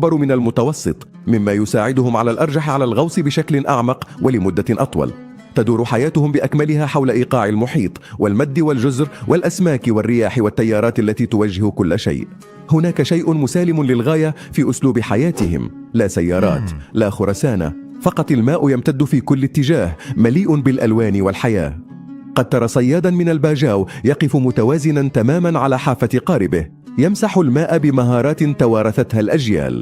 أكبر من المتوسط، مما يساعدهم على الأرجح على الغوص بشكل أعمق ولمدة أطول. تدور حياتهم بأكملها حول إيقاع المحيط والمد والجزر والأسماك والرياح والتيارات التي توجه كل شيء. هناك شيء مسالم للغاية في أسلوب حياتهم، لا سيارات، لا خرسانة، فقط الماء يمتد في كل اتجاه، مليء بالألوان والحياة. قد ترى صيادا من الباجاو يقف متوازنا تماما على حافة قاربه، يمسح الماء بمهارات توارثتها الأجيال.